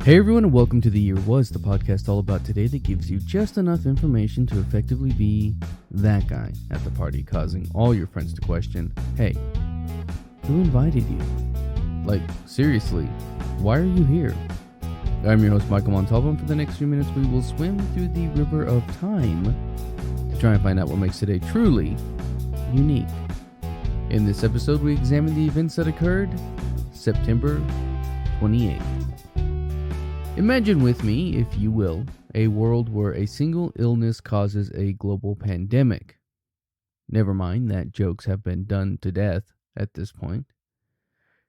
Hey everyone, and welcome to The Year Was, the podcast all about today that gives you just enough information to effectively be that guy at the party, causing all your friends to question, hey, who invited you? Like, seriously, why are you here? I'm your host, Michael Montalvo, and for the next few minutes we will swim through the river of time to try and find out what makes today truly unique. In this episode, we examine the events that occurred September 28th. Imagine with me, if you will, a world where a single illness causes a global pandemic. Never mind that jokes have been done to death at this point.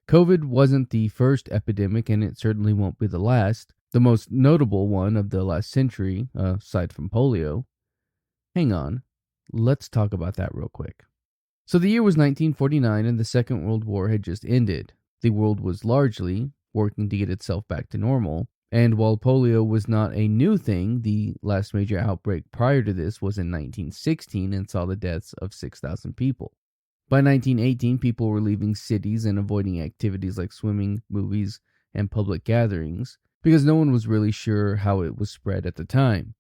COVID wasn't the first epidemic, and it certainly won't be the last. The most notable one of the last century, aside from polio. Hang on, let's talk about that real quick. So the year was 1949, and the Second World War had just ended. The world was largely working to get itself back to normal. And while polio was not a new thing, the last major outbreak prior to this was in 1916 and saw the deaths of 6,000 people. By 1918, people were leaving cities and avoiding activities like swimming, movies, and public gatherings because no one was really sure how it was spread at the time.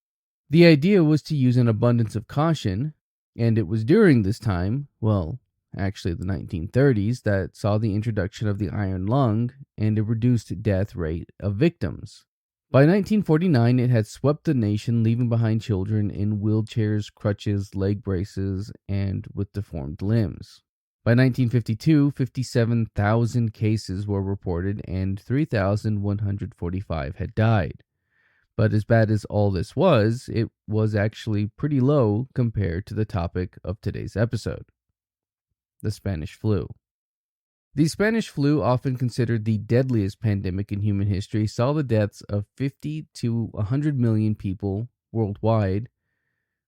The idea was to use an abundance of caution, and it was during this time, actually the 1930s, that saw the introduction of the iron lung and a reduced death rate of victims. By 1949, it had swept the nation, leaving behind children in wheelchairs, crutches, leg braces, and with deformed limbs. By 1952, 57,000 cases were reported and 3,145 had died. But as bad as all this was, it was actually pretty low compared to the topic of today's episode. The Spanish flu. The Spanish flu, often considered the deadliest pandemic in human history, saw the deaths of 50 to 100 million people worldwide,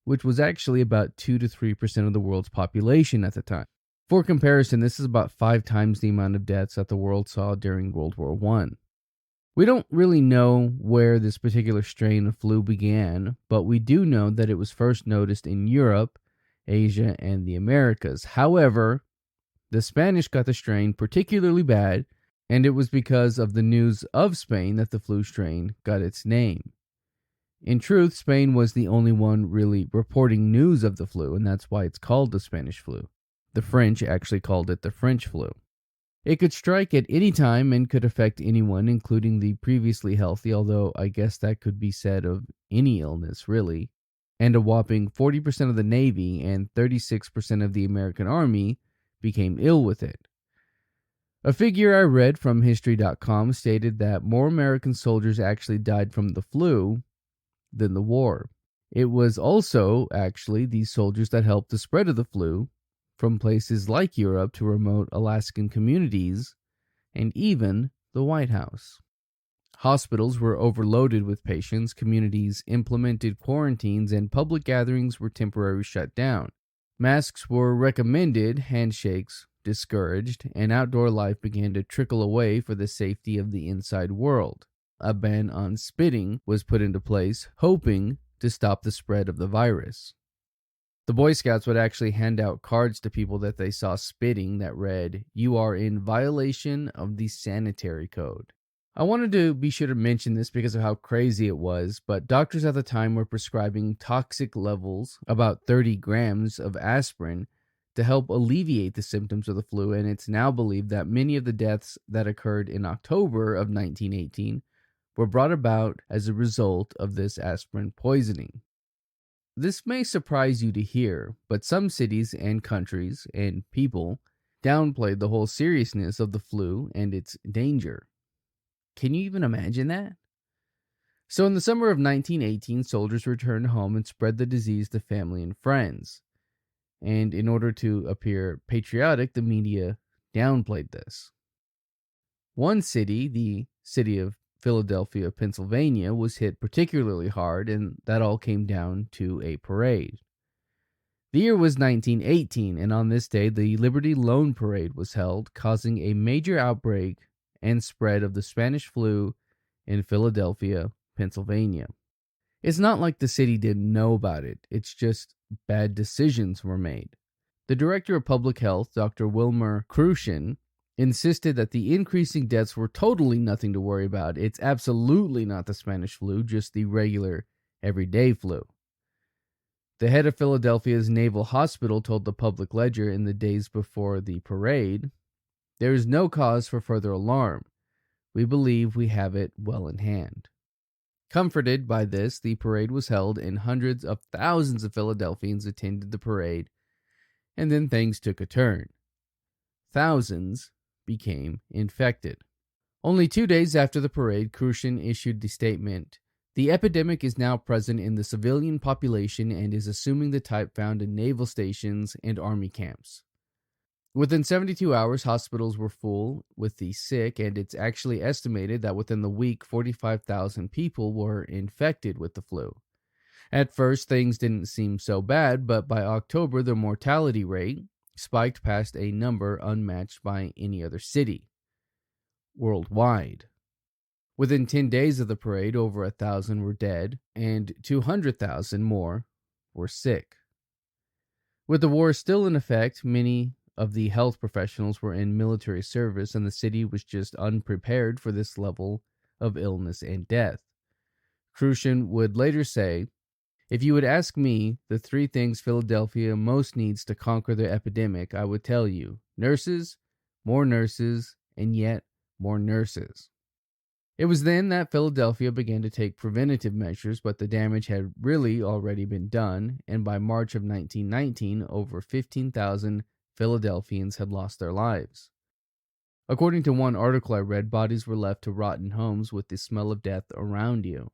which was actually about 2 to 3% of the world's population at the time. For comparison, this is about 5 times the amount of deaths that the world saw during World War I. We don't really know where this particular strain of flu began, but we do know that it was first noticed in Europe, Asia, and the Americas. However, the Spanish got the strain particularly bad, and it was because of the news of Spain that the flu strain got its name. In truth, Spain was the only one really reporting news of the flu, and that's why it's called the Spanish flu. The French actually called it the French flu. It could strike at any time and could affect anyone, including the previously healthy, although I guess that could be said of any illness, really. And a whopping 40% of the Navy and 36% of the American Army became ill with it. A figure I read from History.com stated that more American soldiers actually died from the flu than the war. It was also actually these soldiers that helped the spread of the flu from places like Europe to remote Alaskan communities and even the White House. Hospitals were overloaded with patients, communities implemented quarantines, and public gatherings were temporarily shut down. Masks were recommended, handshakes discouraged, and outdoor life began to trickle away for the safety of the inside world. A ban on spitting was put into place, hoping to stop the spread of the virus. The Boy Scouts would actually hand out cards to people that they saw spitting that read, "You are in violation of the sanitary code." I wanted to be sure to mention this because of how crazy it was, but doctors at the time were prescribing toxic levels, about 30 grams of aspirin, to help alleviate the symptoms of the flu, and it's now believed that many of the deaths that occurred in October of 1918 were brought about as a result of this aspirin poisoning. This may surprise you to hear, but some cities and countries and people downplayed the whole seriousness of the flu and its danger. Can you even imagine that? So in the summer of 1918, soldiers returned home and spread the disease to family and friends. And in order to appear patriotic, the media downplayed this. One city, the city of Philadelphia, Pennsylvania, was hit particularly hard, and that all came down to a parade. The year was 1918, and on this day, the Liberty Loan Parade was held, causing a major outbreak and spread of the Spanish flu in Philadelphia, Pennsylvania. It's not like the city didn't know about it, it's just bad decisions were made. The director of public health, Dr. Wilmer Crucian, insisted that the increasing deaths were totally nothing to worry about. It's absolutely not the Spanish flu, just the regular, everyday flu. The head of Philadelphia's Naval Hospital told the Public Ledger in the days before the parade, "There is no cause for further alarm. We believe we have it well in hand." Comforted by this, the parade was held and hundreds of thousands of Philadelphians attended the parade, and then things took a turn. Thousands became infected. Only 2 days after the parade, Krushin issued the statement, "The epidemic is now present in the civilian population and is assuming the type found in naval stations and army camps." Within 72 hours, hospitals were full with the sick, and it's actually estimated that within the week, 45,000 people were infected with the flu. At first, things didn't seem so bad, but by October, the mortality rate spiked past a number unmatched by any other city worldwide. Within 10 days of the parade, over 1,000 were dead, and 200,000 more were sick. With the war still in effect, many of the health professionals were in military service, and the city was just unprepared for this level of illness and death. Krushin would later say, "If you would ask me the 3 things Philadelphia most needs to conquer the epidemic, I would tell you, nurses, and yet more nurses." It was then that Philadelphia began to take preventative measures, but the damage had really already been done, and by March of 1919, over 15,000 Philadelphians had lost their lives. According to one article I read, bodies were left to rot in homes with the smell of death around you.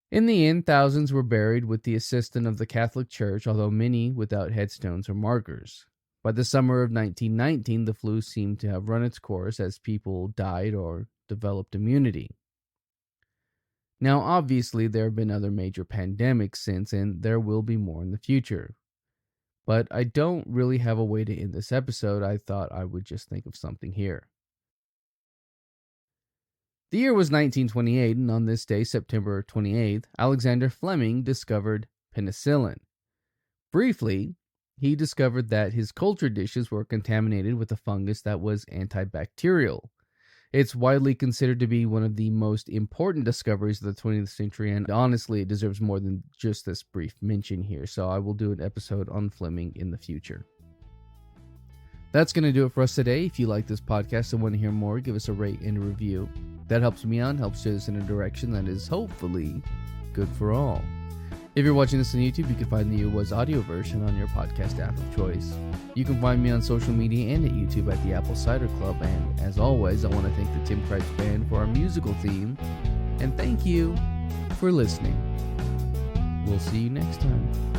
In the end, thousands were buried with the assistance of the Catholic Church, although many without headstones or markers. By the summer of 1919, the flu seemed to have run its course as people died or developed immunity. Now, obviously, there have been other major pandemics since, and there will be more in the future. But I don't really have a way to end this episode. I thought I would just think of something here. The year was 1928, and on this day, September 28th, Alexander Fleming discovered penicillin. Briefly, he discovered that his culture dishes were contaminated with a fungus that was antibacterial. It's widely considered to be one of the most important discoveries of the 20th century, and honestly, it deserves more than just this brief mention here, so I will do an episode on Fleming in the future. That's going to do it for us today. If you like this podcast and want to hear more, give us a rate and a review. That helps me out and helps steer us in a direction that is hopefully good for all. If you're watching this on YouTube, you can find the Year Was audio version on your podcast app of choice. You can find me on social media and at YouTube at the Apple Cider Club. And as always, I want to thank the Tim Price Band for our musical theme. And thank you for listening. We'll see you next time.